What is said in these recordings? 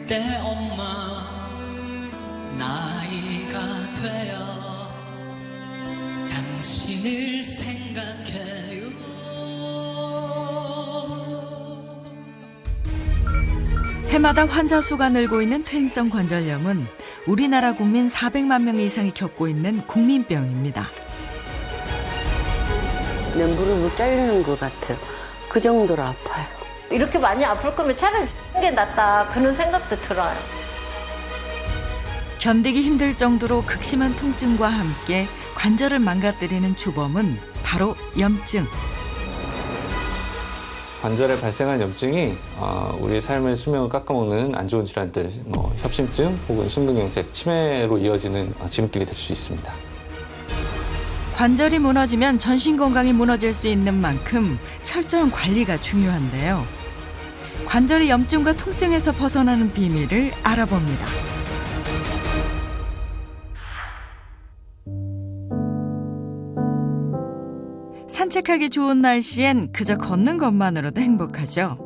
그때 엄마 나이가 되어 당신을 생각해요. 해마다 환자 수가 늘고 있는 퇴행성 관절염은 우리나라 국민 400만 명 이상이 겪고 있는 국민병입니다. 내 무릎을 자르는 것 같아요. 그 정도로 아파요. 이렇게 많이 아플 거면 차라리 죽는 게 낫다 그런 생각도 들어요. 견디기 힘들 정도로 극심한 통증과 함께 관절을 망가뜨리는 주범은 바로 염증. 관절에 발생한 염증이 우리 삶의 수명을 깎아먹는 안 좋은 질환들, 협심증 혹은 심근경색, 치매로 이어지는 지름길이 될 수 있습니다. 관절이 무너지면 전신 건강이 무너질 수 있는 만큼 철저한 관리가 중요한데요. 관절의 염증과 통증에서 벗어나는 비밀을 알아봅니다. 산책하기 좋은 날씨엔 그저 걷는 것만으로도 행복하죠.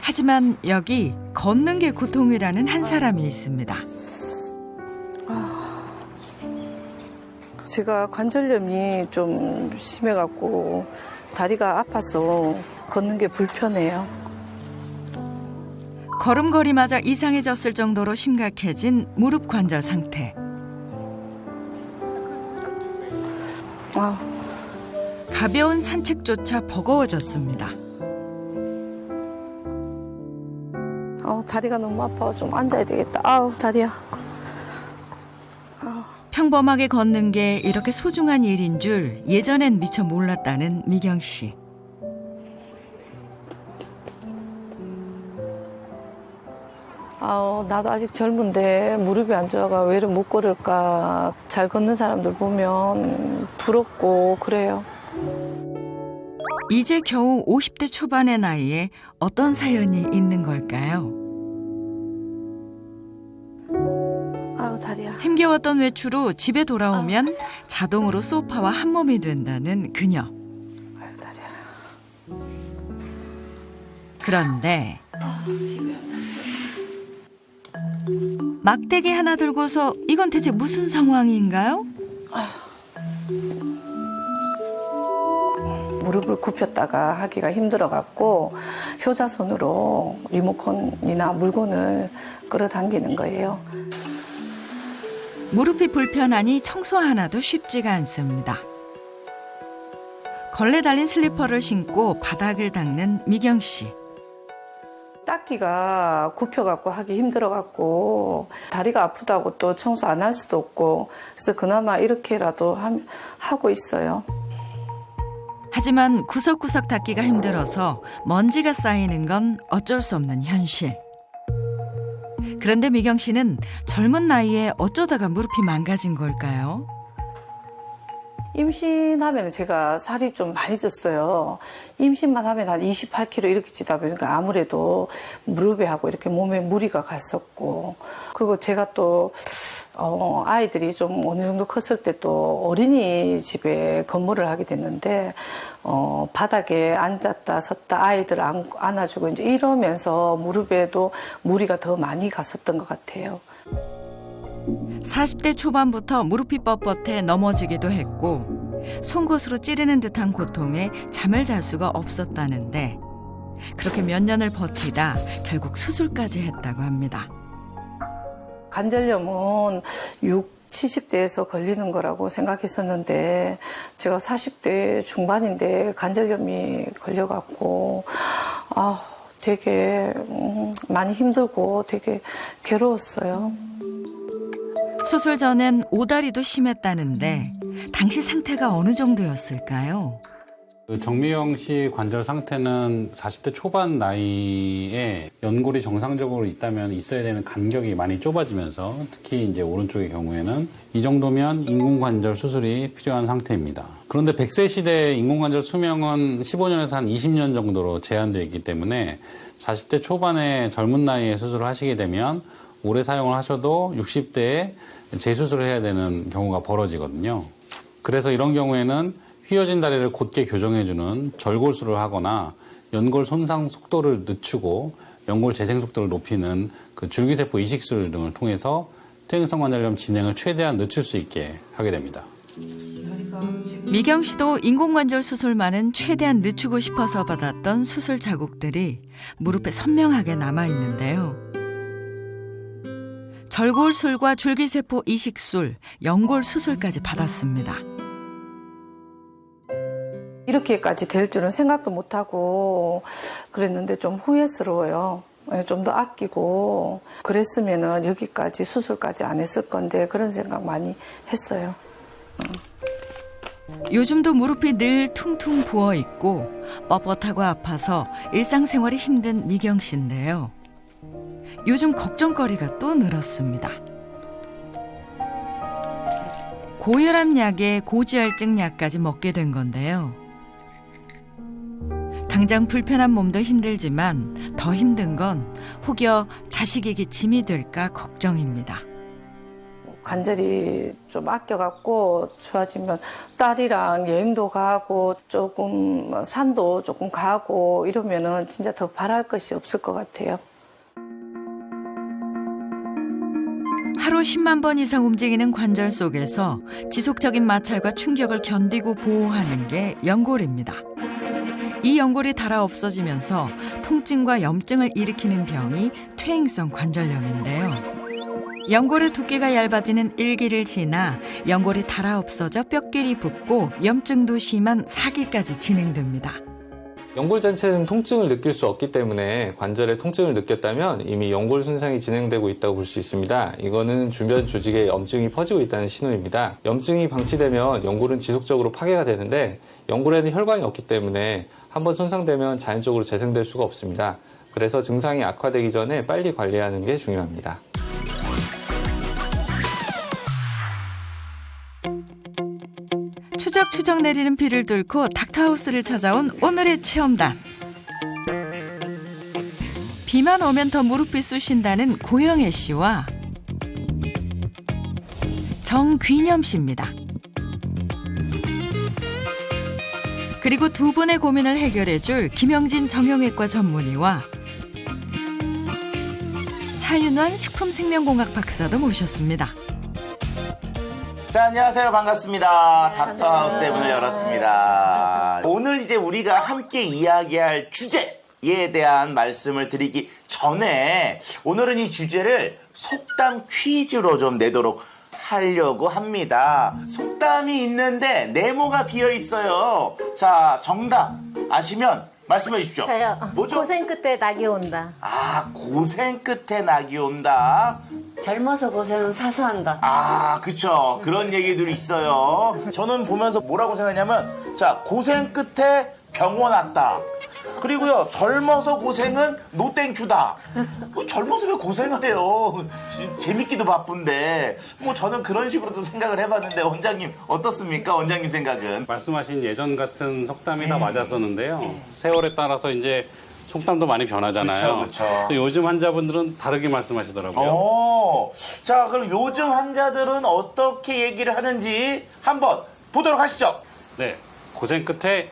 하지만 여기 걷는 게 고통이라는 한 사람이 있습니다. 제가 관절염이 좀 심해갖고 다리가 아파서 걷는 게 불편해요. 걸음걸이마저 이상해졌을 정도로 심각해진 무릎 관절 상태. 가벼운 산책조차 버거워졌습니다. 다리가 너무 아파. 좀 앉아야 되겠다. 아우, 다리야. 평범하게 걷는 게 이렇게 소중한 일인 줄 예전엔 미처 몰랐다는 미경 씨. 나도 아직 젊은데 무릎이 안 좋아가 왜 이렇게 못 걸을까. 잘 걷는 사람들 보면 부럽고 그래요. 이제 겨우 50대 초반의 나이에 어떤 사연이 있는 걸까요? 아우, 다리야. 힘겨웠던 외출 후 집에 돌아오면 자동으로 소파와 한 몸이 된다는 그녀. 아유, 다리야. 그런데 막대기 하나 들고서 이건 대체 무슨 상황인가요? 무릎을 굽혔다가 하기가 힘들어갖고 효자손으로 리모컨이나 물건을 끌어당기는 거예요. 무릎이 불편하니 청소 하나도 쉽지가 않습니다. 걸레 달린 슬리퍼를 신고 바닥을 닦는 미경 씨. 닦기가 굽혀갖고 하기 힘들어갖고 다리가 아프다고 또 청소 안 할 수도 없고 그래서 그나마 이렇게라도 하고 있어요. 하지만 구석구석 닦기가 힘들어서 먼지가 쌓이는 건 어쩔 수 없는 현실. 그런데 미경 씨는 젊은 나이에 어쩌다가 무릎이 망가진 걸까요? 임신하면 제가 살이 좀 많이 쪘어요. 임신만 하면 한 28kg 이렇게 찌다 보니까 아무래도 무릎에 하고 이렇게 몸에 무리가 갔었고 그리고 제가 또 아이들이 좀 어느 정도 컸을 때 또 어린이집에 근무를 하게 됐는데 바닥에 앉았다 섰다 아이들 안아주고 이제 이러면서 무릎에도 무리가 더 많이 갔었던 것 같아요. 40대 초반부터 무릎이 뻣뻣해 넘어지기도 했고 송곳으로 찌르는 듯한 고통에 잠을 잘 수가 없었다는데 그렇게 몇 년을 버티다 결국 수술까지 했다고 합니다. 관절염은 70대에서 걸리는 거라고 생각했었는데 제가 40대 중반인데 관절염이 걸려갖고 되게 많이 힘들고 되게 괴로웠어요. 수술 전엔 오다리도 심했다는데 당시 상태가 어느 정도였을까요? 정미경 씨 관절 상태는 40대 초반 나이에 연골이 정상적으로 있다면 있어야 되는 간격이 많이 좁아지면서 특히 이제 오른쪽의 경우에는 이 정도면 인공관절 수술이 필요한 상태입니다. 그런데 100세 시대 인공관절 수명은 15년에서 한 20년 정도로 제한되어 있기 때문에 40대 초반에 젊은 나이에 수술을 하시게 되면 오래 사용을 하셔도 60대에 재수술을 해야 되는 경우가 벌어지거든요. 그래서 이런 경우에는 휘어진 다리를 곧게 교정해주는 절골술을 하거나 연골 손상 속도를 늦추고 연골 재생 속도를 높이는 그 줄기세포 이식술 등을 통해서 퇴행성 관절염 진행을 최대한 늦출 수 있게 하게 됩니다. 미경 씨도 인공관절 수술만은 최대한 늦추고 싶어서 받았던 수술 자국들이 무릎에 선명하게 남아 있는데요. 절골술과 줄기세포 이식술, 연골 수술까지 받았습니다. 이렇게까지 될 줄은 생각도 못하고 그랬는데 좀 후회스러워요. 좀 더 아끼고 그랬으면은 여기까지 수술까지 안 했을 건데 그런 생각 많이 했어요. 요즘도 무릎이 늘 퉁퉁 부어 있고 뻣뻣하고 아파서 일상생활이 힘든 미경 씨인데요. 요즘 걱정거리가 또 늘었습니다. 고혈압 약에 고지혈증 약까지 먹게 된 건데요. 당장 불편한 몸도 힘들지만 더 힘든 건 혹여 자식에게 짐이 될까 걱정입니다. 관절이 좀 아껴갖고 좋아지면 딸이랑 여행도 가고 조금 산도 조금 가고 이러면은 진짜 더 바랄 것이 없을 것 같아요. 하루 10만 번 이상 움직이는 관절 속에서 지속적인 마찰과 충격을 견디고 보호하는 게 연골입니다. 이 연골이 닳아 없어지면서 통증과 염증을 일으키는 병이 퇴행성 관절염인데요. 연골의 두께가 얇아지는 일기를 지나 연골이 닳아 없어져 뼈끼리 붓고 염증도 심한 사기까지 진행됩니다. 연골 자체는 통증을 느낄 수 없기 때문에 관절에 통증을 느꼈다면 이미 연골 손상이 진행되고 있다고 볼 수 있습니다. 이거는 주변 조직에 염증이 퍼지고 있다는 신호입니다. 염증이 방치되면 연골은 지속적으로 파괴가 되는데 연골에는 혈관이 없기 때문에 한번 손상되면 자연적으로 재생될 수가 없습니다. 그래서 증상이 악화되기 전에 빨리 관리하는 게 중요합니다. 추적추적 내리는 비를 뚫고 닥터하우스를 찾아온 오늘의 체험단. 비만 오면 더 무릎이 쑤신다는 고영애 씨와 정귀념 씨입니다. 그리고 두 분의 고민을 해결해줄 김영진 정형외과 전문의와 차윤환 식품생명공학 박사도 모셨습니다. 자, 안녕하세요. 반갑습니다. 닥터하우스의 문을 열었습니다. 오늘 이제 우리가 함께 이야기할 주제에 대한 말씀을 드리기 전에 오늘은 이 주제를 속담 퀴즈로 좀 내도록 하려고 합니다. 속담이 있는데 네모가 비어 있어요. 자, 정답 아시면 말씀해 주십시오. 저요. 뭐죠? 고생 끝에 낙이 온다. 아, 고생 끝에 낙이 온다. 젊어서 고생은 사서 한다. 아, 그쵸. 그런 얘기들이 있어요. 저는 보면서 뭐라고 생각하냐면, 자, 고생 끝에 병원 왔다. 그리고요, 젊어서 고생은 노땡큐다. 뭐 젊어서 왜 고생을 해요? 재밌기도 바쁜데. 뭐 저는 그런 식으로도 생각을 해봤는데, 원장님, 어떻습니까? 원장님 생각은? 말씀하신 예전 같은 속담이 다 맞았었는데요. 세월에 따라서 이제 속담도 많이 변하잖아요. 그쵸. 그래서 요즘 환자분들은 다르게 말씀하시더라고요. 자, 그럼 요즘 환자들은 어떻게 얘기를 하는지 한번 보도록 하시죠. 네, 고생 끝에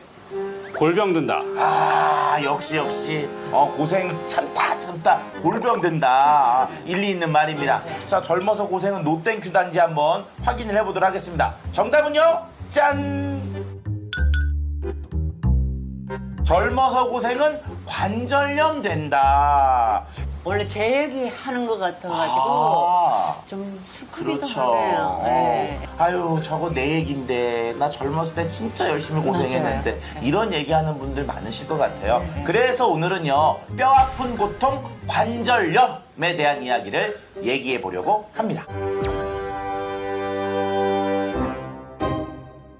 골병 든다. 아, 역시 고생 참다 골병 든다. 일리 있는 말입니다. 자, 젊어서 고생은 노땡큐단지 한번 확인을 해보도록 하겠습니다. 정답은요, 짠! 젊어서 고생은 관절염 된다. 원래 제 얘기 하는 것 같아가지고 좀 슬프기도 하네요. 네. 아유, 저거 내 얘긴데 나 젊었을 때 진짜 열심히 고생했는데 이런 얘기하는 분들 많으실 것 같아요. 그래서 오늘은요, 뼈 아픈 고통 관절염에 대한 이야기를 얘기해 보려고 합니다.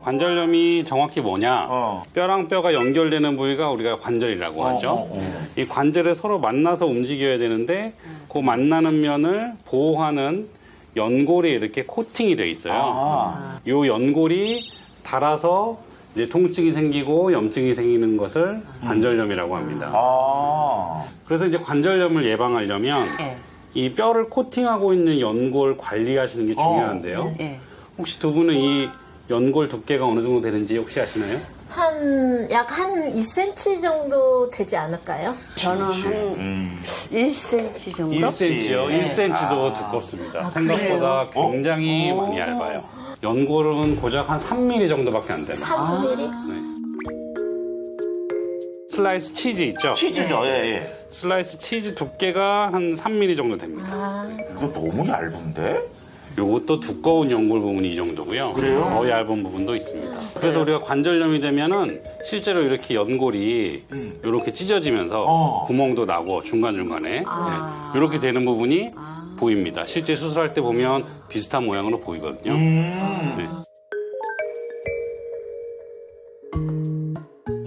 관절염이 정확히 뭐냐? 어. 뼈랑 뼈가 연결되는 부위가 우리가 관절이라고 하죠. 이 관절을 서로 만나서 움직여야 되는데 그 만나는 면을 보호하는 연골이 이렇게 코팅이 되어 있어요. 이 연골이 닳아서 이제 통증이 생기고 염증이 생기는 것을 관절염이라고 합니다. 그래서 이제 관절염을 예방하려면 이 뼈를 코팅하고 있는 연골 관리하시는 게 중요한데요. 혹시 두 분은 이 연골 두께가 어느 정도 되는지 혹시 아시나요? 약 한 2cm 정도 되지 않을까요? 저는 한 1cm 정도? 1cm요? 네. 1cm도 두껍습니다. 생각보다 굉장히 많이 얇아요. 연골은 고작 한 3mm 정도밖에 안 됩니다. 3mm? 슬라이스 치즈 있죠? 치즈죠, 예. 슬라이스 치즈 두께가 한 3mm 정도 됩니다. 이거 너무 얇은데? 요것도 두꺼운 연골 부분이 이 정도고요. 그래요? 더 얇은 부분도 있습니다. 그래서 우리가 관절염이 되면은 실제로 이렇게 연골이 이렇게 찢어지면서 구멍도 나고 중간중간에 이렇게 되는 부분이 보입니다. 실제 수술할 때 보면 비슷한 모양으로 보이거든요. 네.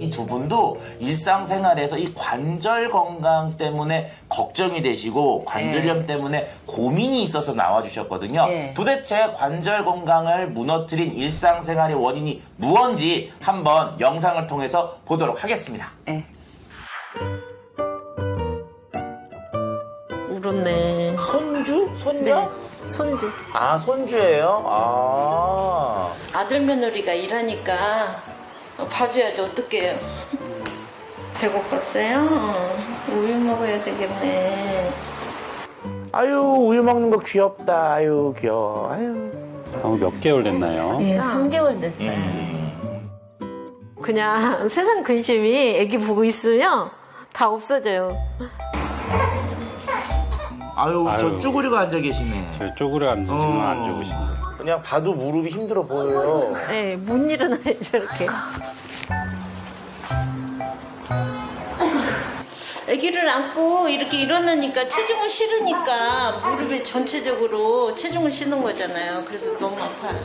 이 두 분도 일상생활에서 이 관절 건강 때문에 걱정이 되시고 관절염 때문에 고민이 있어서 나와주셨거든요. 네. 도대체 관절 건강을 무너뜨린 일상생활의 원인이 무언지 한번 영상을 통해서 보도록 하겠습니다. 네. 울었네. 손주? 손녀? 손주. 아, 손주예요? 아. 아들 며느리가 일하니까 봐줘야지 어떡해요. 배고팠어요? 우유 먹어야 되겠네. 아유, 우유 먹는 거 귀엽다. 아유, 귀여워. 아유. 몇 개월 됐나요? 네, 3개월 됐어요. 그냥 세상 근심이 애기 보고 있으면 다 없어져요. 아유, 저 아유. 쭈그리고 앉아 계시네. 저 쪼그려 앉으시면 안 좋으신데. 그냥 봐도 무릎이 힘들어 보여요. 네, 못 일어나요, 저렇게. 아기를 안고 이렇게 일어나니까 체중을 실으니까 무릎에 전체적으로 체중을 실는 거잖아요. 그래서 너무 아파요.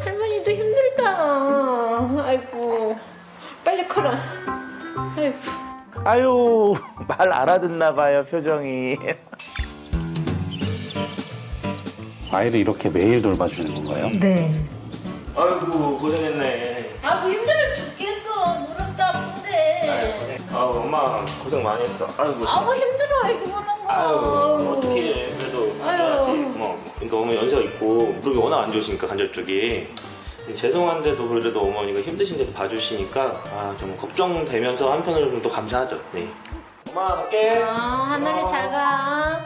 할머니도 힘들다. 아이고, 빨리 커라. 아이고. 아유, 말 알아듣나 봐요, 표정이. 아이를 이렇게 매일 돌봐주는 건가요? 네. 아이고 고생했네. 아이고, 힘들어 죽겠어. 무릎도 아픈데. 아우 엄마 고생 많이 했어. 아이고. 아이고, 힘들어. 아기 보는 거. 아유 어떻게 그래도 아유. 해야지. 그러니까 어머니 연세가 있고 무릎이 워낙 안 좋으시니까 관절 쪽이. 죄송한데도 그래도 어머니가 힘드신데도 봐주시니까 좀 걱정되면서 한편으로 좀 더 감사하죠. 네. 엄마 갈게. 하늘이 잘 가.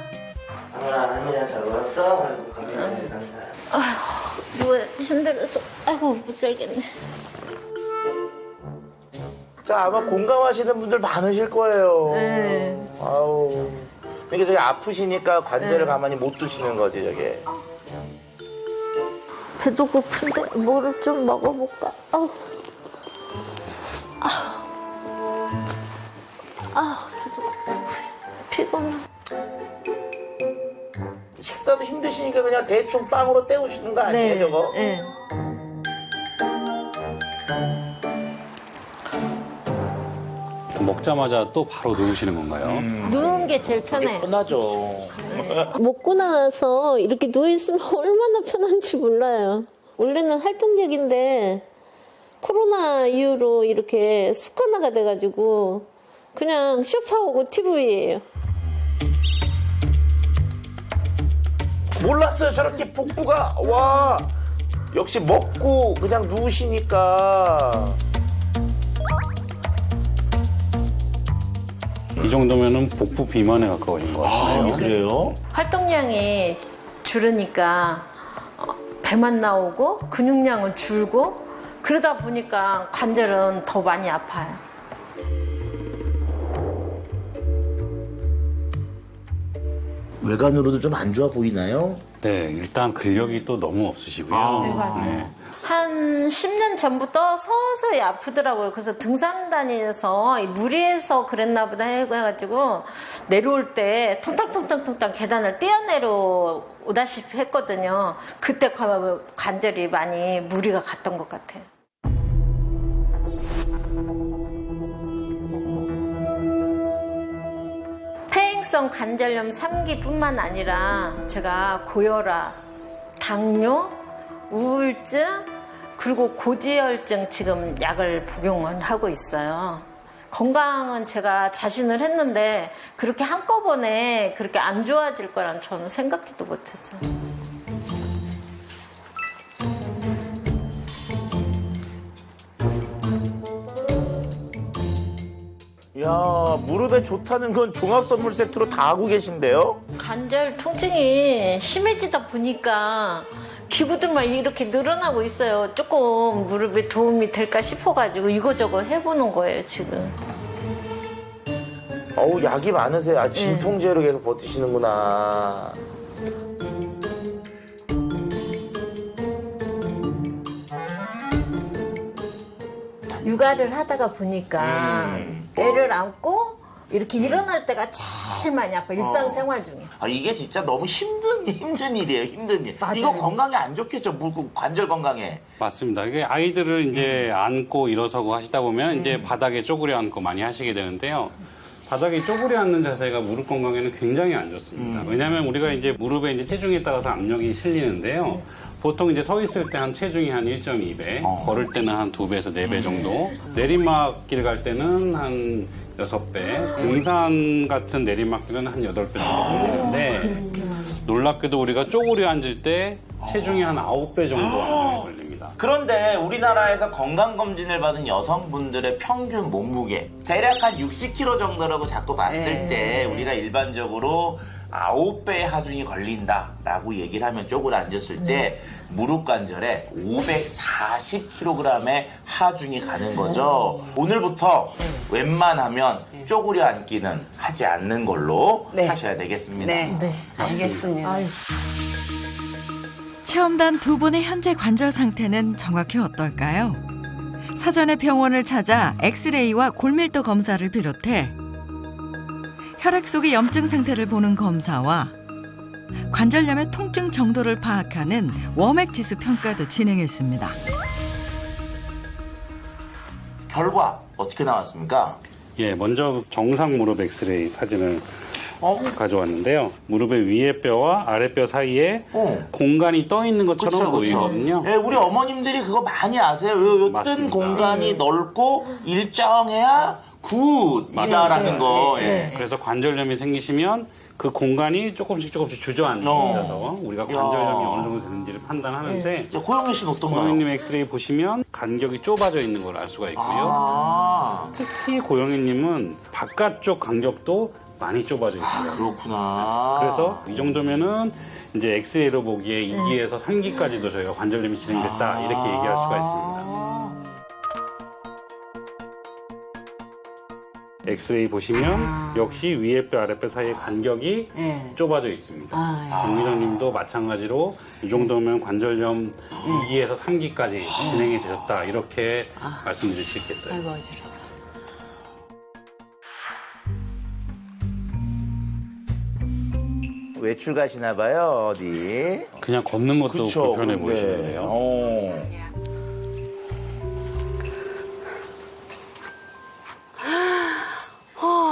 하늘아 잘 왔어. 아이고 감사해. 뭐야, 힘들어서. 아이고, 못 살겠네. 자, 아마 공감하시는 분들 많으실 거예요. 네. 아우. 이게 저기 아프시니까 관절을 가만히 못 두시는 거지, 저게. 배도 고픈데 뭐를 좀 먹어볼까? 배도 고파. 피곤해. 식사도 힘드시니까 그냥 대충 빵으로 때우시는 거 아니에요, 저거? 네. 먹자마자 또 바로 누우시는 건가요? 누운 게 제일 편해. 편하죠. 먹고 나서 이렇게 누워있으면 얼마나 편한지 몰라요. 원래는 활동적인데 코로나 이후로 이렇게 습관화가 돼가지고 그냥 쇼파하고 TV예요. 몰랐어요, 저렇게 복부가. 와, 역시 먹고 그냥 누우시니까. 이 정도면은 복부 비만에 가까워진 것 같아요. 그래요? 활동량이 줄으니까 배만 나오고 근육량은 줄고 그러다 보니까 관절은 더 많이 아파요. 외관으로도 좀 안 좋아 보이나요? 네, 일단 근력이 또 너무 없으시고요. 네. 한 10년 전부터 서서히 아프더라고요. 그래서 등산 다니면서 무리해서 그랬나 보다 해가지고 내려올 때 통탕통탕통탕 계단을 뛰어내려 오다시피 했거든요. 그때 관절이 많이 무리가 갔던 것 같아요. 퇴행성 관절염 3기뿐만 아니라 제가 고혈압, 당뇨, 우울증, 그리고 고지혈증 지금 약을 복용을 하고 있어요. 건강은 제가 자신을 했는데 그렇게 한꺼번에 그렇게 안 좋아질 거란 저는 생각지도 못했어요. 야, 무릎에 좋다는 건 종합 선물 세트로 다 하고 계신데요? 관절 통증이 심해지다 보니까 기구들만 이렇게 늘어나고 있어요. 조금 무릎에 도움이 될까 싶어가지고 이거저거 해보는 거예요, 지금. 어우, 약이 많으세요. 아, 진통제로 계속 버티시는구나. 육아를 하다가 보니까 애를 안고 이렇게 일어날 때가 제일 많이 아파, 일상생활 중에. 아, 이게 진짜 너무 힘든 일이에요, 힘든 일. 맞아요. 이거 건강에 안 좋겠죠, 관절 건강에. 맞습니다. 이게 아이들을 이제 안고 일어서고 하시다 보면 이제 바닥에 쪼그려 앉고 많이 하시게 되는데요. 바닥에 쪼그려 앉는 자세가 무릎 건강에는 굉장히 안 좋습니다. 왜냐하면 우리가 이제 무릎에 이제 체중에 따라서 압력이 실리는데요. 보통 이제 서 있을 때 한 체중이 한 1.2배, 걸을 때는 한 2배에서 4배 정도, 내리막길 갈 때는 한 6배, 등산 같은 내리막길은 한 8배 정도 되는데 놀랍게도 우리가 쪼그려 앉을 때 체중이 한 9배 정도 압력이 걸립니다. 그런데 우리나라에서 건강검진을 받은 여성분들의 평균 몸무게 대략 한 60kg 정도라고 자꾸 봤을 때 우리가 일반적으로 9배의 하중이 걸린다라고 얘기를 하면 쪼그려 앉았을 때 무릎 관절에 540kg의 하중이 가는 거죠. 오늘부터 웬만하면 쪼그려 앉기는 하지 않는 걸로 하셔야 되겠습니다. 네, 알겠습니다. 체험단 두 분의 현재 관절 상태는 정확히 어떨까요? 사전에 병원을 찾아 엑스레이와 골밀도 검사를 비롯해 혈액 속의 염증 상태를 보는 검사와 관절염의 통증 정도를 파악하는 워맥 지수 평가도 진행했습니다. 결과 어떻게 나왔습니까? 예, 먼저 정상 무릎 엑스레이 사진을 가져왔는데요. 무릎의 위에 뼈와 아래 뼈 사이에 공간이 떠 있는 것처럼 보이거든요. 네, 우리 어머님들이 그거 많이 아세요. 요 뜬 맞습니다. 공간이 넓고 일정해야 굿이다라는 거. 예. 그래서 관절염이 생기시면 그 공간이 조금씩 주저앉아서 우리가 관절염이 어느 정도 되는지를 판단하는데 고영희 씨는 어떤가요? 고영희님 엑스레이 보시면 간격이 좁아져 있는 걸 알 수가 있고요. 특히 고영희님은 바깥쪽 간격도 많이 좁아져 있어요. 그렇구나. 그래서 이 정도면은 이제 엑스레이로 보기에 2기에서 3기까지도 저희가 관절염이 진행됐다 이렇게 얘기할 수가 있습니다. 엑스레이 보시면 역시 위에 뼈 아래 뼈 사이의 간격이 좁아져 있습니다. 박미정님도 마찬가지로 이 정도면 관절염 2기에서 3기까지 진행이 되셨다 이렇게 말씀드릴 수 있겠어요. 아이고, 어지러워. 외출 가시나 봐요, 어디? 그냥 걷는 것도 그쵸, 불편해 근데. 보이시는데요.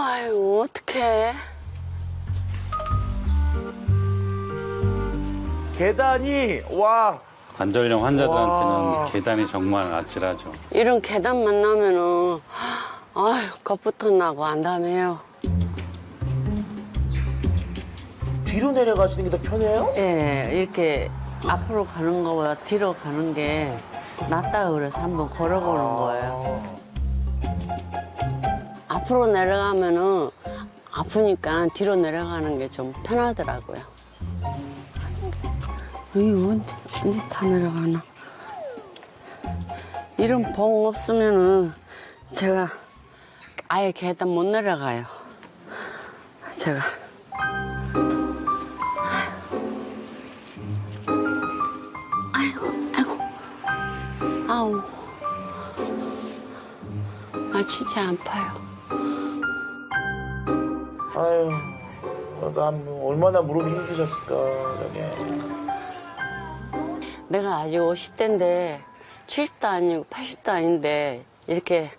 아이고, 어떡해. 계단이 와. 관절염 환자들한테는 계단이 정말 아찔하죠. 이런 계단 만나면은, 아유, 겁부터 나고 안담해요. 뒤로 내려가시는 게 더 편해요? 예, 이렇게 앞으로 가는 것보다 뒤로 가는 게 낫다고 그래서 한번 걸어보는 거예요. 앞으로 내려가면은 아프니까 뒤로 내려가는 게 좀 편하더라고요. 이거 언제 다 내려가나. 이런 봉 없으면은 제가 아예 계단 못 내려가요. 제가. 아이고. 아우. 아, 진짜 아파요. 아유, 얼마나 무릎이 힘드셨을까, 저게. 내가 아직 50대인데 70도 아니고 80도 아닌데 이렇게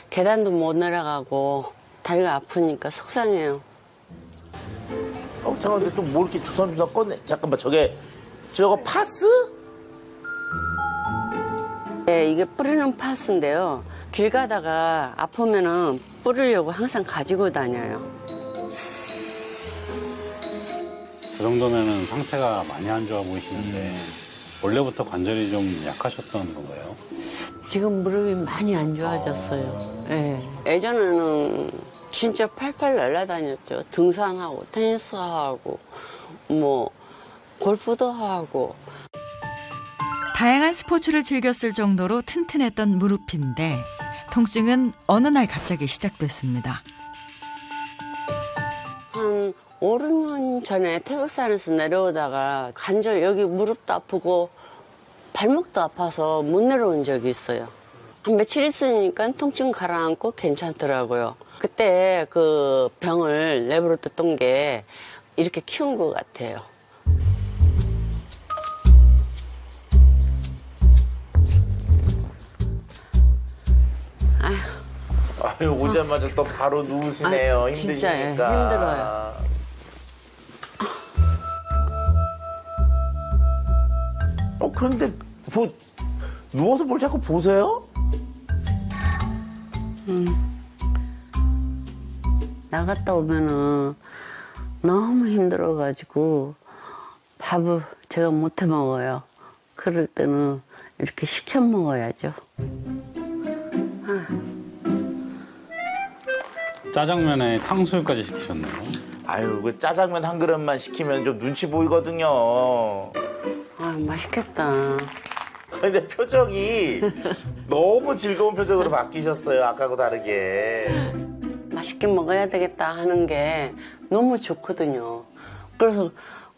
계단도 못 내려가고 다리가 아프니까 속상해요. 잠깐만, 근데 또 뭐 이렇게 주섬주섬 꺼내. 잠깐만, 저거 파스? 네, 이게 뿌리는 파스인데요. 길 가다가 아프면은 뿌리려고 항상 가지고 다녀요. 그 정도면은 상태가 많이 안 좋아 보이시는데 원래부터 관절이 좀 약하셨던 건가요? 지금 무릎이 많이 안 좋아졌어요. 네. 예전에는 진짜 팔팔 날아다녔죠. 등산하고 테니스하고 뭐 골프도 하고. 다양한 스포츠를 즐겼을 정도로 튼튼했던 무릎인데 통증은 어느 날 갑자기 시작됐습니다. 한 5, 6년 전에 태백산에서 내려오다가 관절 여기 무릎도 아프고 발목도 아파서 못 내려온 적이 있어요. 한 며칠 있으니까 통증 가라앉고 괜찮더라고요. 그때 그 병을 내버려뒀던 게 이렇게 키운 것 같아요. 아유, 오자마자 또 바로 누우시네요. 아유, 진짜 힘드시니까. 힘들어요. 그런데 뭐 누워서 뭘 자꾸 보세요? 나갔다 오면은 너무 힘들어가지고 밥을 제가 못 해 먹어요. 그럴 때는 이렇게 시켜 먹어야죠. 짜장면에 탕수육까지 시키셨네요. 아유, 그 짜장면 한 그릇만 시키면 좀 눈치 보이거든요. 아, 맛있겠다. 근데 표정이 너무 즐거운 표정으로 바뀌셨어요. 아까하고 다르게. 맛있게 먹어야 되겠다 하는 게 너무 좋거든요. 그래서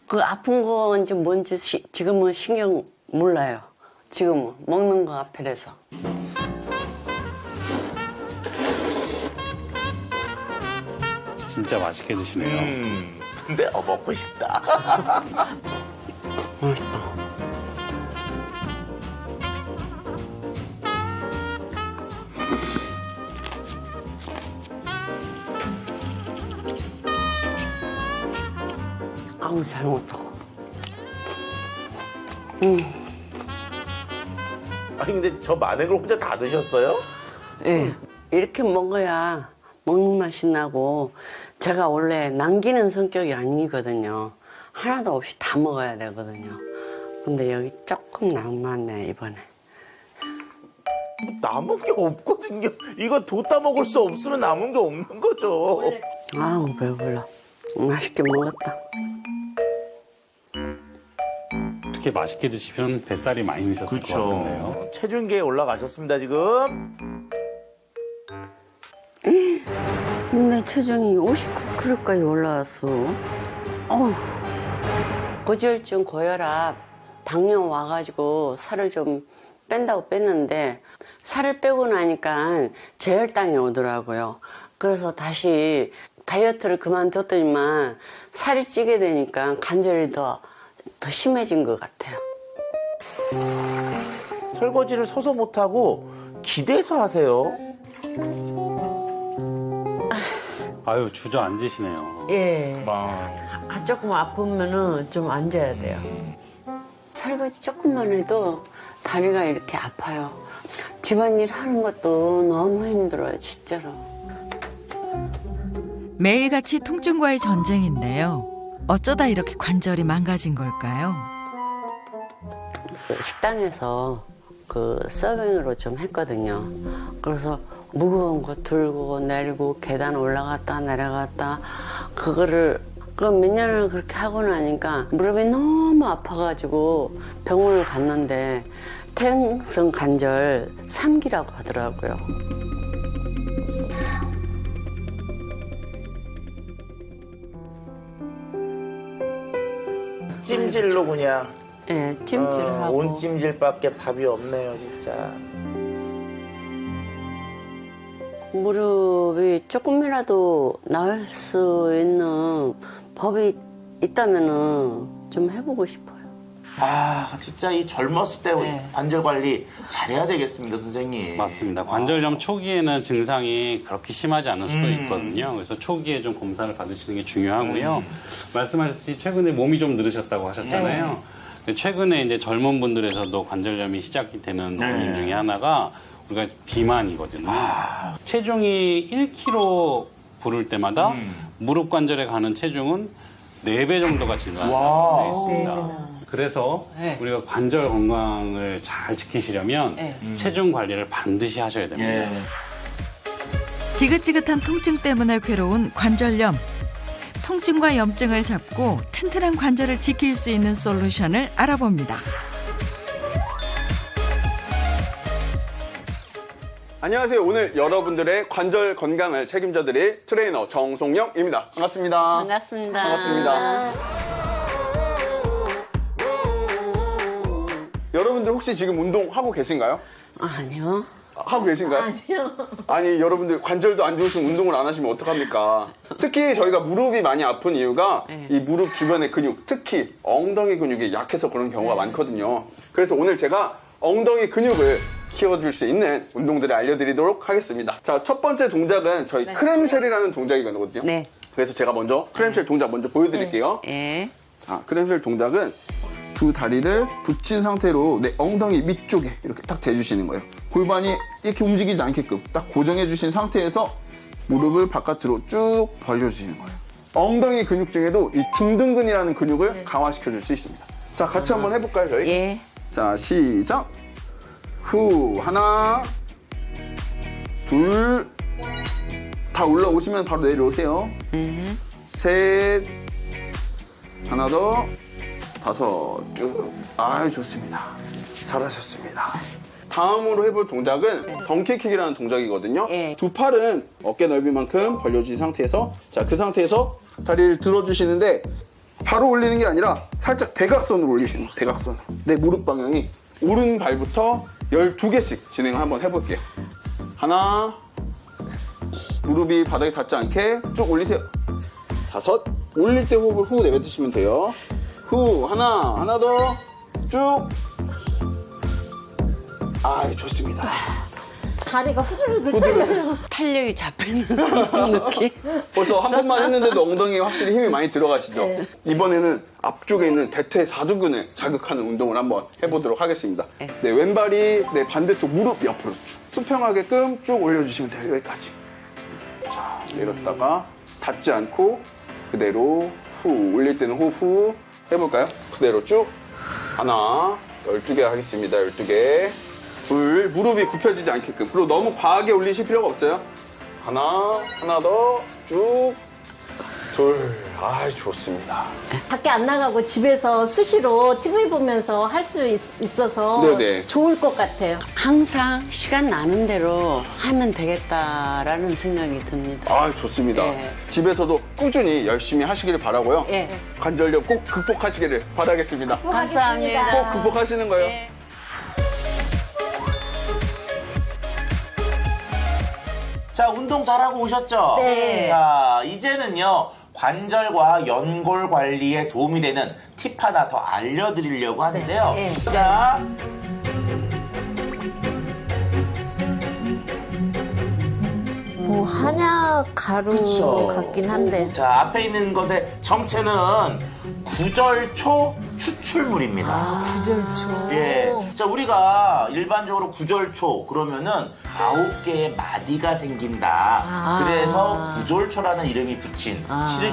그 아픈 건지 뭔지 지금은 신경 몰라요. 지금은 먹는 거 앞에서. 진짜 맛있게 드시네요. 근데 먹고 싶다. 맛있다. 아우, 잘 먹었다. 아니, 근데 저 마늘을 혼자 다 드셨어요? 예. 이렇게 먹어야 먹는 맛이 나고, 제가 원래 남기는 성격이 아니거든요. 하나도 없이 다 먹어야 되거든요. 근데 여기 조금 남았네, 이번에. 남은 게 없거든요. 이거 뒀다 먹을 수 없으면 남은 게 없는 거죠. 아우, 배불러. 맛있게 먹었다. 특히 맛있게 드시면 뱃살이 많이 드셨을 것 같은데요. 체중계에 올라가셨습니다, 지금. 근데 체중이 59kg까지 올라왔어. 어우. 고지혈증, 고혈압, 당뇨 와가지고 살을 좀 뺀다고 뺐는데 살을 빼고 나니까 저혈당이 오더라고요. 그래서 다시 다이어트를 그만뒀더니만 살이 찌게 되니까 관절이 더 심해진 것 같아요. 설거지를 서서 못하고 기대서 하세요. 아유, 주저앉으시네요. 예. 조금 아프면은 좀 앉아야 돼요. 설거지 조금만 해도 다리가 이렇게 아파요. 집안일 하는 것도 너무 힘들어요, 진짜로. 매일같이 통증과의 전쟁인데요. 어쩌다 이렇게 관절이 망가진 걸까요? 식당에서 그 서빙으로 좀 했거든요. 그래서 무거운 거 들고 내리고 계단 올라갔다 내려갔다 그거를 몇 년을 그렇게 하고 나니까 무릎이 너무 아파가지고 병원을 갔는데 퇴행성 관절 3기라고 하더라고요. 찜질로 그냥. 예, 찜질하고. 온 찜질밖에 답이 없네요, 진짜. 무릎이 조금이라도 나을 수 있는 법이 있다면은 좀 해보고 싶어요. 아, 진짜 이 젊었을 때 관절 관리 잘해야 되겠습니다, 선생님. 맞습니다. 관절염 초기에는 증상이 그렇게 심하지 않을 수도 있거든요. 그래서 초기에 좀 검사를 받으시는 게 중요하고요. 말씀하셨듯이 최근에 몸이 좀 늘으셨다고 하셨잖아요. 최근에 이제 젊은 분들에서도 관절염이 시작이 되는 원인 중에 하나가 우리가 비만이거든요. 체중이 1kg 부를 때마다 무릎 관절에 가는 체중은 4배 정도가 증가되어 있습니다. 그래서 우리가 관절 건강을 잘 지키시려면 체중 관리를 반드시 하셔야 됩니다. 지긋지긋한 통증 때문에 괴로운 관절염. 통증과 염증을 잡고 튼튼한 관절을 지킬 수 있는 솔루션을 알아봅니다. 안녕하세요. 오늘 여러분들의 관절 건강을 책임져드릴 트레이너 정송영입니다. 반갑습니다. 반갑습니다. 반갑습니다. 여러분들 혹시 지금 운동하고 계신가요? 아니요. 하고 계신가요? 아니요. 아니, 여러분들 관절도 안 좋으시면 운동을 안 하시면 어떡합니까? 특히 저희가 무릎이 많이 아픈 이유가 이 무릎 주변의 근육, 특히 엉덩이 근육이 약해서 그런 경우가 많거든요. 그래서 오늘 제가 엉덩이 근육을 키워줄 수 있는 운동들을 알려드리도록 하겠습니다. 자, 첫 번째 동작은 저희 크램쉘이라는 동작이거든요. 네. 그래서 제가 먼저 크램쉘 동작 먼저 보여드릴게요. 예. 자, 크램쉘 동작은 두 다리를 붙인 상태로 내 엉덩이 밑쪽에 이렇게 딱 대주시는 거예요. 골반이 이렇게 움직이지 않게끔 딱 고정해 주신 상태에서 무릎을 바깥으로 쭉 벌려주시는 거예요. 엉덩이 근육 중에도 이 중등근이라는 근육을 강화시켜 줄 수 있습니다. 자, 같이 한번 해볼까요, 저희? 예. 자, 시작. 후, 하나, 둘, 다 올라오시면 바로 내려오세요. 셋, 하나 더, 다섯, 쭉. 아유, 좋습니다. 잘하셨습니다. 다음으로 해볼 동작은 덩키킥이라는 동작이거든요. 예. 두 팔은 어깨 넓이만큼 벌려주신 상태에서, 자, 그 상태에서 다리를 들어주시는데 바로 올리는 게 아니라 살짝 대각선으로 올리시는 거예요. 대각선으로. 내 무릎 방향이 오른발부터 12개씩 진행을 한번 해볼게요. 하나, 무릎이 바닥에 닿지 않게 쭉 올리세요. 다섯, 올릴 때 호흡을 후 내뱉으시면 돼요. 후, 하나 더, 쭉. 아이, 좋습니다. 다리가 후들후들 떨려요. 탄력이 잡히는 느낌. 벌써 한 번만 했는데도 엉덩이에 확실히 힘이 많이 들어가시죠? 이번에는 앞쪽에 있는 대퇴사두근을 자극하는 운동을 한번 해보도록 하겠습니다. 네, 왼발이 내 반대쪽 무릎 옆으로 쭉 수평하게끔 쭉 올려주시면 돼요. 여기까지. 자, 내렸다가 닿지 않고 그대로 후, 올릴 때는 호흡 후 해볼까요? 그대로 쭉. 하나, 12개 하겠습니다. 12개. 둘, 무릎이 굽혀지지 않게끔. 그리고 너무 과하게 올리실 필요가 없어요. 하나 더, 쭉. 둘, 아, 좋습니다. 밖에 안 나가고 집에서 수시로 TV 보면서 할 수 있어서 네네. 좋을 것 같아요. 항상 시간 나는 대로 하면 되겠다라는 생각이 듭니다. 아, 좋습니다. 예. 집에서도 꾸준히 열심히 하시기를 바라고요. 예. 관절염 꼭 극복하시기를 바라겠습니다. 감사합니다. 꼭 극복하시는 거예요. 예. 자, 운동 잘하고 오셨죠? 네. 자, 이제는요, 관절과 연골 관리에 도움이 되는 팁 하나 더 알려드리려고 하는데요. 네. 자, 뭐 한약 가루 그쵸. 같긴 한데. 자, 앞에 있는 것의 정체는 구절초 추출물입니다. 구절초. 예. 자, 우리가 일반적으로 구절초 그러면은 9개의 마디가 생긴다. 그래서 구절초라는 이름이 붙인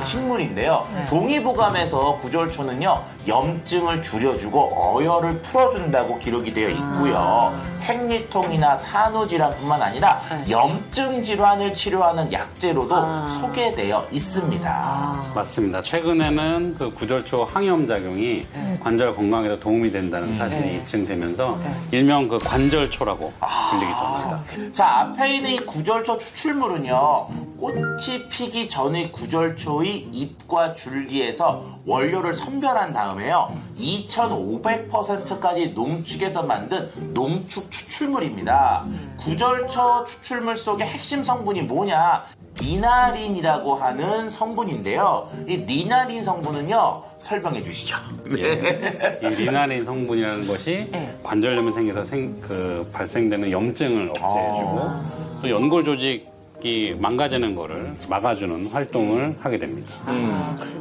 식물인데요. 동의보감에서 구절초는요, 염증을 줄여주고 어혈을 풀어준다고 기록이 되어 있고요. 생리통이나 산후질환뿐만 아니라 염증 질환을 치료하는 약재로도 소개되어 있습니다. 맞습니다. 최근에는 그 구절초 항염작용이 관절 건강에도 도움이 된다는 사실이 입증되면서 일명 그 관절초라고 불리기도 합니다. 자, 앞에 있는 이 구절초 추출물은요, 꽃이 피기 전의 구절초의 잎과 줄기에서 원료를 선별한 다음에요, 2500%까지 농축해서 만든 농축 추출물입니다. 구절초 추출물 속의 핵심 성분이 뭐냐? 니나린이라고 하는 성분인데요. 이 니나린 성분은요, 설명해 주시죠. 이 리나린 성분이라는 것이 관절염이 생겨서 발생되는 염증을 억제해주고 또 연골 조직이 망가지는 거를 막아주는 활동을 하게 됩니다.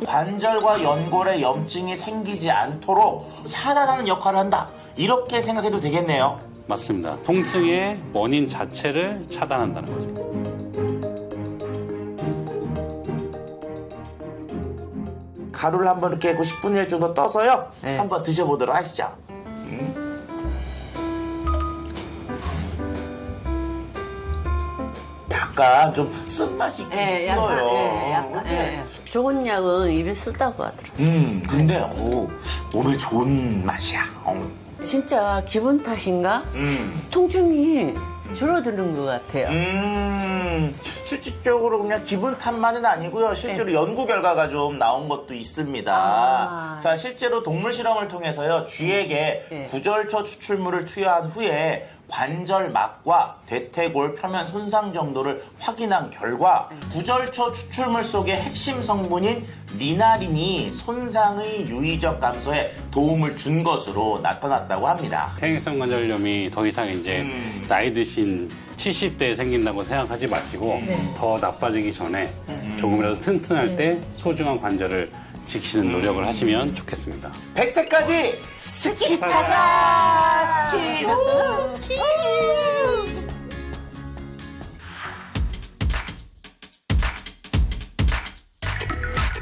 관절과 연골에 염증이 생기지 않도록 차단하는 역할을 한다. 이렇게 생각해도 되겠네요. 맞습니다. 통증의 원인 자체를 차단한다는 거죠. 가루를 한번 이렇게 90분의 1 정도 떠서요. 한번 드셔보도록 하시죠. 약간 좀 쓴맛이 있긴 있어요. 약간. 좋은 약은 입에 쓰다고 하더라고요. 근데 몸에 좋은 맛이야. 진짜 기분 탓인가? 통증이 줄어드는 것 같아요. 실질적으로 그냥 기분 탓만은 아니고요. 실제로 연구 결과가 좀 나온 것도 있습니다. 자, 실제로 동물 실험을 통해서요. 쥐에게 구절초 추출물을 투여한 후에 관절막과 대퇴골 표면 손상 정도를 확인한 결과 구절초 추출물 속의 핵심 성분인 리나린이 손상의 유의적 감소에 도움을 준 것으로 나타났다고 합니다. 퇴행성 관절염이 더 이상 이제 나이 드신 70대에 생긴다고 생각하지 마시고 더 나빠지기 전에 조금이라도 튼튼할 때 소중한 관절을 지키는 노력을 하시면 좋겠습니다. 100세까지 스키 타자! 스키! 우! 스키!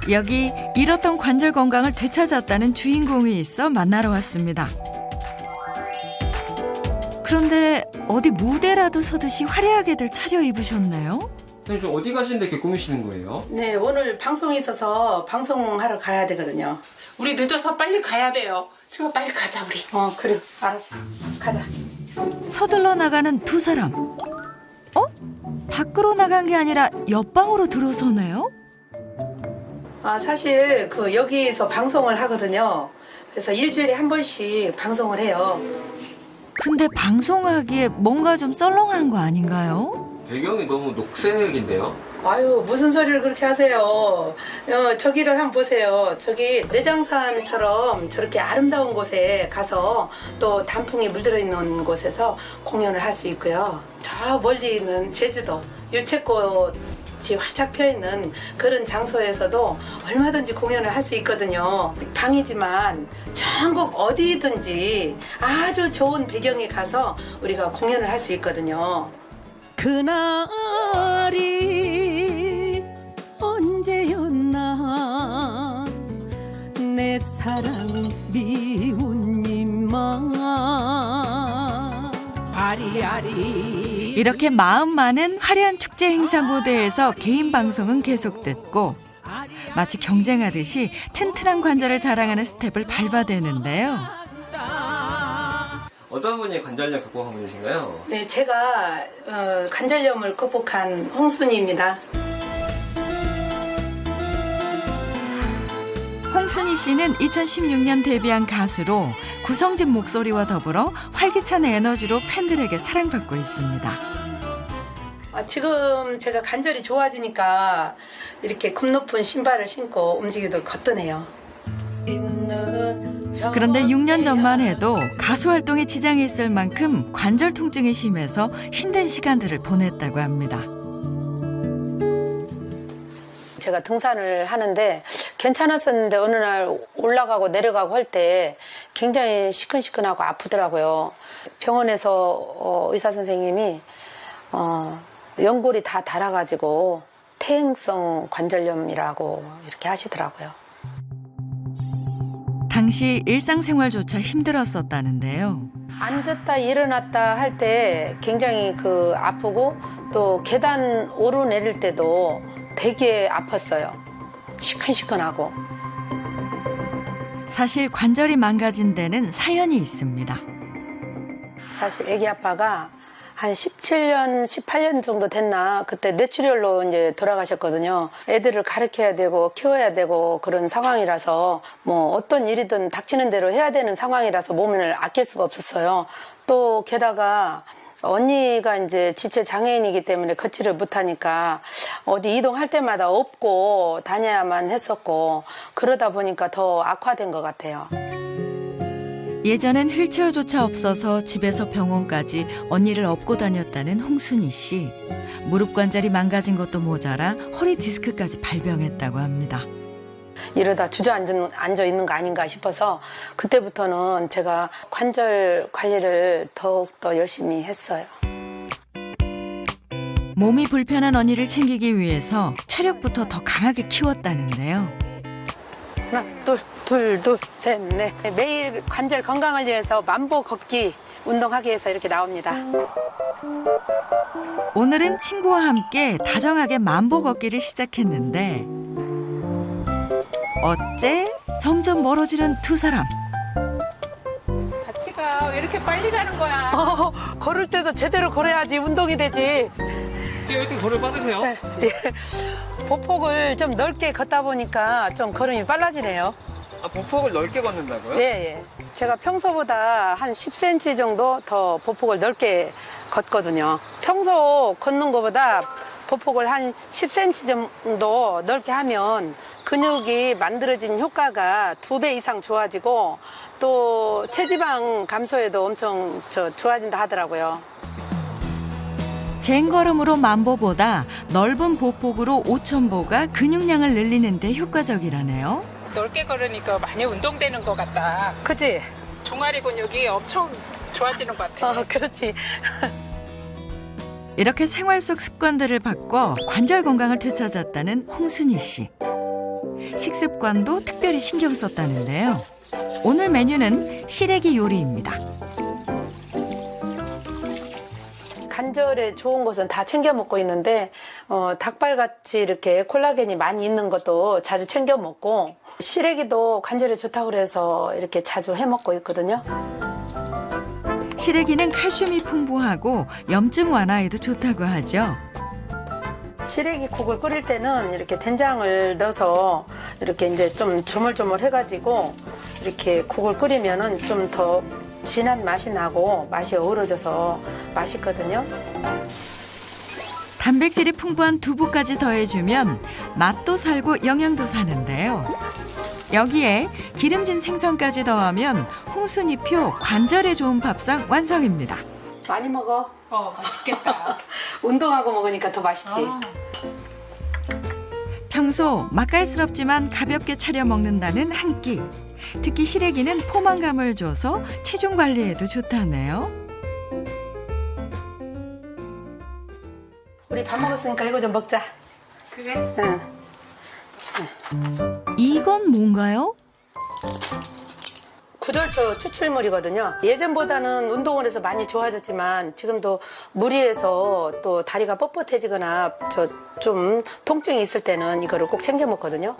여기 잃었던 관절 건강을 되찾았다는 주인공이 있어 만나러 왔습니다. 그런데 어디 무대라도 서듯이 화려하게들 차려입으셨네요. 선생님 어디 가시는데 이렇게 꾸미시는 거예요? 네, 오늘 방송이 있어서 방송하러 가야 되거든요. 우리 늦어서 빨리 가야 돼요. 지금 빨리 가자 우리. 그래, 알았어. 가자. 서둘러 나가는 두 사람. 밖으로 나간 게 아니라 옆방으로 들어서네요. 사실 여기서 방송을 하거든요. 그래서 일주일에 한 번씩 방송을 해요. 근데 방송하기에 뭔가 좀 썰렁한 거 아닌가요? 배경이 너무 녹색인데요? 아유, 무슨 소리를 그렇게 하세요. 저기를 한번 보세요. 저기 내장산처럼 저렇게 아름다운 곳에 가서 또 단풍이 물들어 있는 곳에서 공연을 할 수 있고요. 저 멀리 있는 제주도 유채꽃이 활짝 펴있는 그런 장소에서도 얼마든지 공연을 할 수 있거든요. 방이지만 전국 어디든지 아주 좋은 배경에 가서 우리가 공연을 할 수 있거든요. 그날이 언제였나 내 사랑 미운 입만 아리아리. 이렇게 마음 많은 화려한 축제 행사 무대에서 개인 방송은 계속됐고 마치 경쟁하듯이 튼튼한 관절을 자랑하는 스텝을 밟아대는데요. 어떤 분이 관절염 극복한 분이신가요? 네, 제가 관절염을 극복한 홍순이입니다. 홍순희 씨는 2016년 데뷔한 가수로 구성진 목소리와 더불어 활기찬 에너지로 팬들에게 사랑받고 있습니다. 지금 제가 관절이 좋아지니까 이렇게 굽 높은 신발을 신고 움직이도 거뜬해요. 그런데 6년 전만 해도 가수 활동에 지장이 있을 만큼 관절 통증이 심해서 힘든 시간들을 보냈다고 합니다. 제가 등산을 하는데 괜찮았었는데 어느 날 올라가고 내려가고 할 때 굉장히 시큰시큰하고 아프더라고요. 병원에서 의사 선생님이 연골이 다 닳아가지고 퇴행성 관절염이라고 이렇게 하시더라고요. 당시 일상생활조차 힘들었었다는데요. 앉았다 일어났다 할 때 굉장히 아프고 또 계단 오르내릴 때도 되게 아팠어요. 시큰시큰하고. 사실 관절이 망가진 데는 사연이 있습니다. 사실 애기 아빠가 한 17년, 18년 정도 됐나 그때 뇌출혈로 이제 돌아가셨거든요. 애들을 가르쳐야 되고 키워야 되고 그런 상황이라서 뭐 어떤 일이든 닥치는 대로 해야 되는 상황이라서 몸을 아낄 수가 없었어요. 또 게다가 언니가 이제 지체 장애인이기 때문에 걷지를 못하니까 어디 이동할 때마다 업고 다녀야만 했었고 그러다 보니까 더 악화된 것 같아요. 예전엔 휠체어조차 없어서 집에서 병원까지 언니를 업고 다녔다는 홍순희 씨. 무릎 관절이 망가진 것도 모자라 허리 디스크까지 발병했다고 합니다. 이러다 주저앉아 있는 거 아닌가 싶어서 그때부터는 제가 관절 관리를 더욱더 열심히 했어요. 몸이 불편한 언니를 챙기기 위해서 체력부터 더 강하게 키웠다는데요. 하나, 둘, 셋, 넷. 매일 관절 건강을 위해서 만보 걷기 운동하기 위해서 이렇게 나옵니다. 오늘은 친구와 함께 다정하게 만보 걷기를 시작했는데 어째 점점 멀어지는 두 사람. 같이 가. 왜 이렇게 빨리 가는 거야? 걸을 때도 제대로 걸어야지 운동이 되지. 왜 이렇게 걸을 빠르세요? 보폭을 좀 넓게 걷다 보니까 좀 걸음이 빨라지네요. 아, 보폭을 넓게 걷는다고요? 예. 제가 평소보다 한 10cm 정도 더 보폭을 넓게 걷거든요. 평소 걷는 것보다 보폭을 한 10cm 정도 넓게 하면 근육이 만들어진 효과가 2배 이상 좋아지고 또 체지방 감소에도 엄청 좋아진다 하더라고요. 쟁걸음으로 만보보다 넓은 보폭으로 5,000보가 근육량을 늘리는 데 효과적이라네요. 넓게 걸으니까 많이 운동되는 것 같다. 그치? 종아리 근육이 엄청 좋아지는 것 같아. 그렇지. 이렇게 생활 속 습관들을 바꿔 관절 건강을 되찾았다는 홍순희 씨. 식습관도 특별히 신경 썼다는데요. 오늘 메뉴는 시래기 요리입니다. 관절에 좋은 것은 다 챙겨 먹고 있는데 닭발같이 이렇게 콜라겐이 많이 있는 것도 자주 챙겨 먹고 시래기도 관절에 좋다고 그래서 이렇게 자주 해 먹고 있거든요. 시래기는 칼슘이 풍부하고 염증 완화에도 좋다고 하죠. 시래기 국을 끓일 때는 이렇게 된장을 넣어서 이렇게 이제 좀 조물조물 해가지고 이렇게 국을 끓이면은 좀 더 진한 맛이 나고 맛이 어우러져서 맛있거든요. 단백질이 풍부한 두부까지 더해주면 맛도 살고 영양도 사는데요. 여기에 기름진 생선까지 더하면 홍순이표 관절에 좋은 밥상 완성입니다. 많이 먹어. 맛있겠다. 운동하고 먹으니까 더 맛있지. 평소 맛깔스럽지만 가볍게 차려 먹는다는 한 끼. 특히 시래기는 포만감을 줘서 체중 관리에도 좋다네요. 우리 밥 먹었으니까 이거 좀 먹자. 그래? 응. 이건 뭔가요? 구절초 추출물이거든요. 예전보다는 운동을 해서 많이 좋아졌지만 지금도 무리해서 또 다리가 뻣뻣해지거나 좀 통증이 있을 때는 이거를 꼭 챙겨 먹거든요.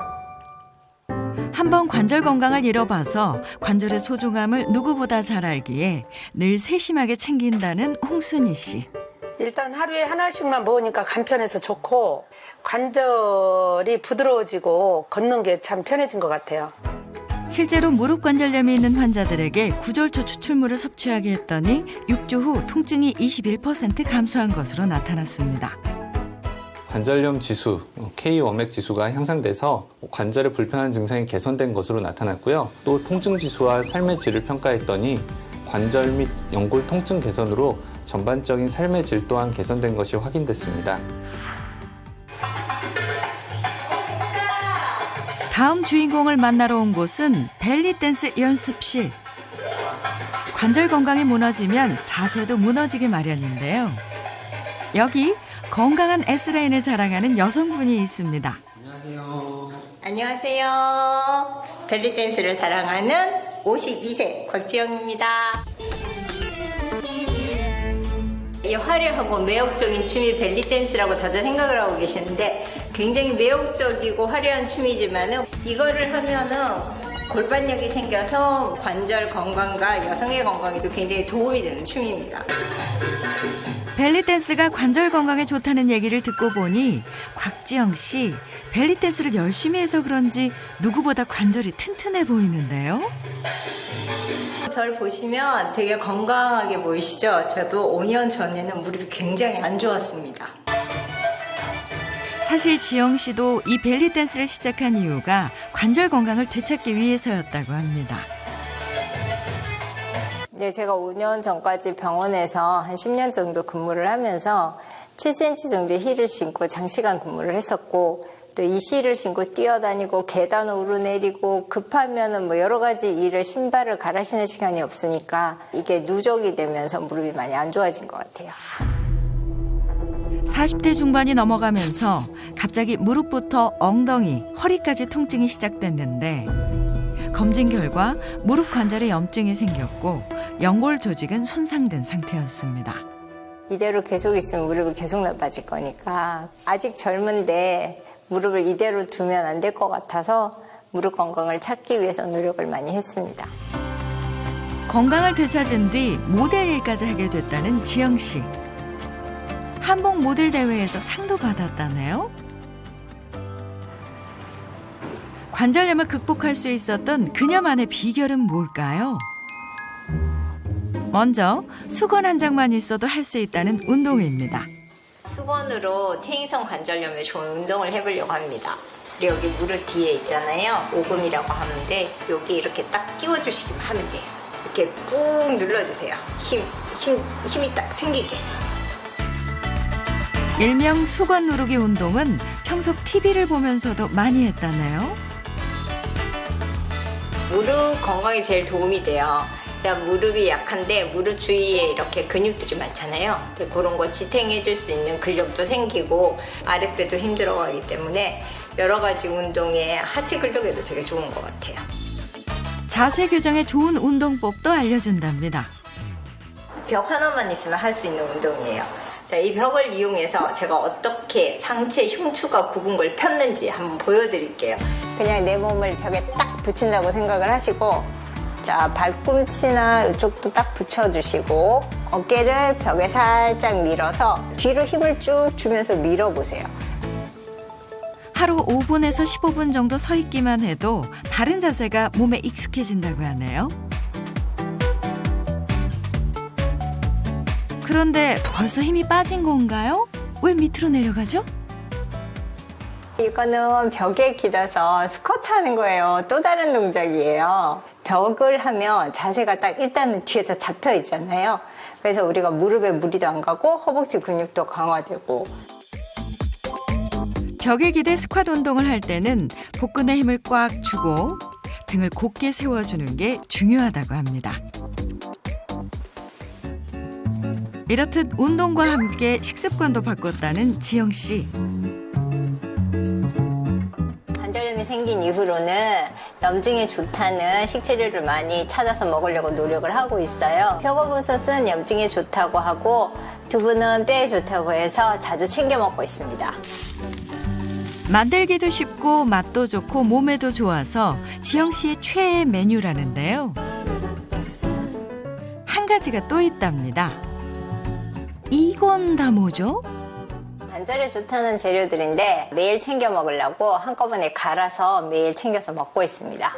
한번 관절 건강을 잃어봐서 관절의 소중함을 누구보다 잘 알기에 늘 세심하게 챙긴다는 홍순희 씨. 일단 하루에 하나씩만 먹으니까 간편해서 좋고 관절이 부드러워지고 걷는 게 참 편해진 것 같아요. 실제로 무릎 관절염이 있는 환자들에게 구절초 추출물을 섭취하게 했더니 6주 후 통증이 21% 감소한 것으로 나타났습니다. 관절염 지수, K 원맥 지수가 향상돼서 관절에 불편한 증상이 개선된 것으로 나타났고요. 또 통증 지수와 삶의 질을 평가했더니 관절 및 연골 통증 개선으로 전반적인 삶의 질 또한 개선된 것이 확인됐습니다. 다음 주인공을 만나러 온 곳은 벨리댄스 연습실. 관절 건강이 무너지면 자세도 무너지기 마련인데요. 여기 건강한 S라인을 자랑하는 여성분이 있습니다. 안녕하세요. 안녕하세요. 벨리댄스를 사랑하는 52세 곽지영입니다. 이 화려하고 매혹적인 춤이 벨리댄스라고 다들 생각을 하고 계시는데 굉장히 매혹적이고 화려한 춤이지만은 이거를 하면은 골반력이 생겨서 관절 건강과 여성의 건강에도 굉장히 도움이 되는 춤입니다. 벨리댄스가 관절 건강에 좋다는 얘기를 듣고 보니 곽지영 씨 벨리댄스를 열심히 해서 그런지 누구보다 관절이 튼튼해 보이는데요. 저를 보시면 되게 건강하게 보이시죠? 저도 5년 전에는 무릎이 굉장히 안 좋았습니다. 사실 지영 씨도 이 벨리댄스를 시작한 이유가 관절 건강을 되찾기 위해서였다고 합니다. 네, 제가 5년 전까지 병원에서 한 10년 정도 근무를 하면서 7cm 정도의 힐을 신고 장시간 근무를 했었고 또 이 힐을 신고 뛰어다니고 계단 오르내리고 급하면은 뭐 여러 가지 일을 신발을 갈아 신을 시간이 없으니까 이게 누적이 되면서 무릎이 많이 안 좋아진 것 같아요. 40대 중반이 넘어가면서 갑자기 무릎부터 엉덩이, 허리까지 통증이 시작됐는데 검진 결과 무릎 관절에 염증이 생겼고 연골 조직은 손상된 상태였습니다. 이대로 계속 있으면 무릎이 계속 나빠질 거니까 아직 젊은데 무릎을 이대로 두면 안 될 것 같아서 무릎 건강을 찾기 위해서 노력을 많이 했습니다. 건강을 되찾은 뒤 모델 일까지 하게 됐다는 지영 씨. 한복 모델 대회에서 상도 받았다네요. 관절염을 극복할 수 있었던 그녀만의 비결은 뭘까요? 먼저 수건 한 장만 있어도 할 수 있다는 운동입니다. 수건으로 퇴행성 관절염에 좋은 운동을 해보려고 합니다. 그리고 여기 무릎 뒤에 있잖아요. 오금이라고 하는데 여기 이렇게 딱 끼워주시기만 하면 돼요. 이렇게 꾹 눌러주세요. 힘이 딱 생기게. 일명 수건 누르기 운동은 평소 TV를 보면서도 많이 했다네요. 무릎 건강에 제일 도움이 돼요. 일단 무릎이 약한데 무릎 주위에 이렇게 근육들이 많잖아요. 그런 거 지탱해 줄 수 있는 근력도 생기고 아랫배도 힘들어가기 때문에 여러 가지 운동에 하체 근력에도 되게 좋은 것 같아요. 자세 교정에 좋은 운동법도 알려준답니다. 벽 하나만 있으면 할 수 있는 운동이에요. 자, 이 벽을 이용해서 제가 어떻게 상체 흉추가 굽은 걸 폈는지 한번 보여드릴게요. 그냥 내 몸을 벽에 딱 붙인다고 생각을 하시고, 자, 발꿈치나 이쪽도 딱 붙여주시고 어깨를 벽에 살짝 밀어서 뒤로 힘을 쭉 주면서 밀어보세요. 하루 5분에서 15분 정도 서 있기만 해도 바른 자세가 몸에 익숙해진다고 하네요. 그런데 벌써 힘이 빠진 건가요? 왜 밑으로 내려가죠? 이거는 벽에 기대서 스쿼트 하는 거예요. 또 다른 동작이에요. 벽을 하면 자세가 딱 일단은 뒤에서 잡혀 있잖아요. 그래서 우리가 무릎에 무리도 안 가고 허벅지 근육도 강화되고. 벽에 기대 스쿼트 운동을 할 때는 복근에 힘을 꽉 주고 등을 곧게 세워주는 게 중요하다고 합니다. 이렇듯 운동과 함께 식습관도 바꿨다는 지영 씨. 관절염이 생긴 이후로는 염증에 좋다는 식재료를 많이 찾아서 먹으려고 노력을 하고 있어요. 표고버섯은 염증에 좋다고 하고 두부는 뼈에 좋다고 해서 자주 챙겨 먹고 있습니다. 만들기도 쉽고 맛도 좋고 몸에도 좋아서 지영 씨의 최애 메뉴라는데요. 한 가지가 또 있답니다. 이건 다 뭐죠? 관절에 좋다는 재료들인데 매일 챙겨 먹으려고 한꺼번에 갈아서 매일 챙겨서 먹고 있습니다.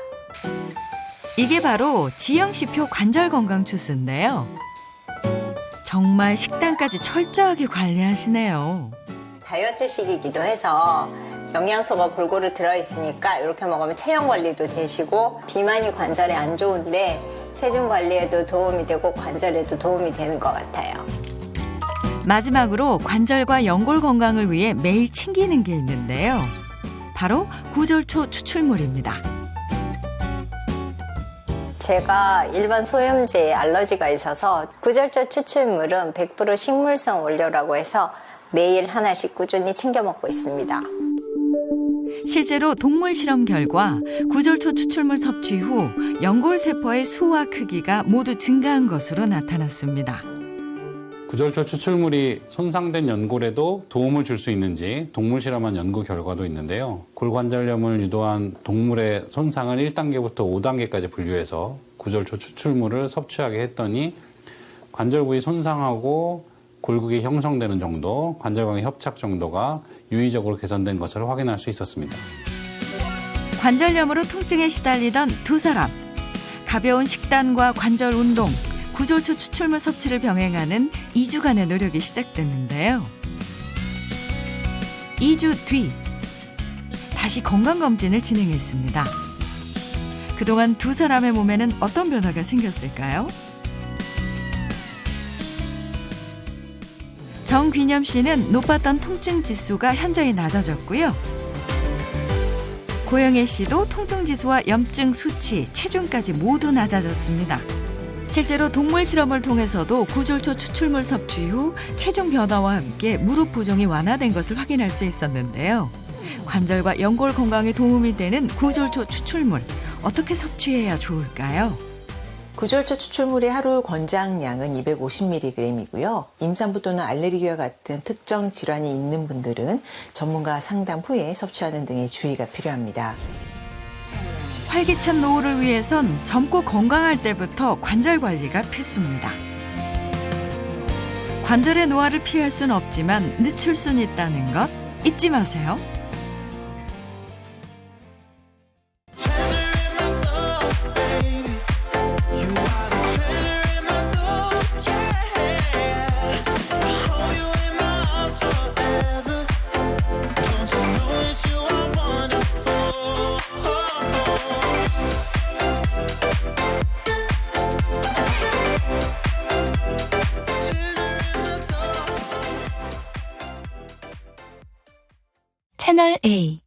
이게 바로 지영 씨표 관절 건강 주스인데요. 정말 식단까지 철저하게 관리하시네요. 다이어트식이기도 해서 영양소가 골고루 들어있으니까 이렇게 먹으면 체형 관리도 되시고 비만이 관절에 안 좋은데 체중 관리에도 도움이 되고 관절에도 도움이 되는 것 같아요. 마지막으로 관절과 연골 건강을 위해 매일 챙기는 게 있는데요. 바로 구절초 추출물입니다. 제가 일반 소염제에 알러지가 있어서 구절초 추출물은 100% 식물성 원료라고 해서 매일 하나씩 꾸준히 챙겨 먹고 있습니다. 실제로 동물 실험 결과 구절초 추출물 섭취 후 연골 세포의 수와 크기가 모두 증가한 것으로 나타났습니다. 구절초 추출물이 손상된 연골에도 도움을 줄 수 있는지 동물 실험한 연구 결과도 있는데요. 골관절염을 유도한 동물의 손상을 1단계부터 5단계까지 분류해서 구절초 추출물을 섭취하게 했더니 관절 부위 손상하고 골격이 형성되는 정도, 관절광의 협착 정도가 유의적으로 개선된 것을 확인할 수 있었습니다. 관절염으로 통증에 시달리던 두 사람. 가벼운 식단과 관절 운동, 구절초 추출물 섭취를 병행하는 2주간의 노력이 시작됐는데요. 2주 뒤 다시 건강검진을 진행했습니다. 그동안 두 사람의 몸에는 어떤 변화가 생겼을까요? 정귀념 씨는 높았던 통증 지수가 현저히 낮아졌고요. 고영애 씨도 통증 지수와 염증 수치, 체중까지 모두 낮아졌습니다. 실제로 동물 실험을 통해서도 구절초 추출물 섭취 후 체중 변화와 함께 무릎 부종이 완화된 것을 확인할 수 있었는데요. 관절과 연골 건강에 도움이 되는 구절초 추출물, 어떻게 섭취해야 좋을까요? 구절차 추출물의 하루 권장량은 250mg이고요. 임산부 또는 알레르기와 같은 특정 질환이 있는 분들은 전문가 상담 후에 섭취하는 등의 주의가 필요합니다. 활기찬 노후를 위해선 젊고 건강할 때부터 관절 관리가 필수입니다. 관절의 노화를 피할 수는 없지만 늦출 수는 있다는 것 잊지 마세요. 채널 A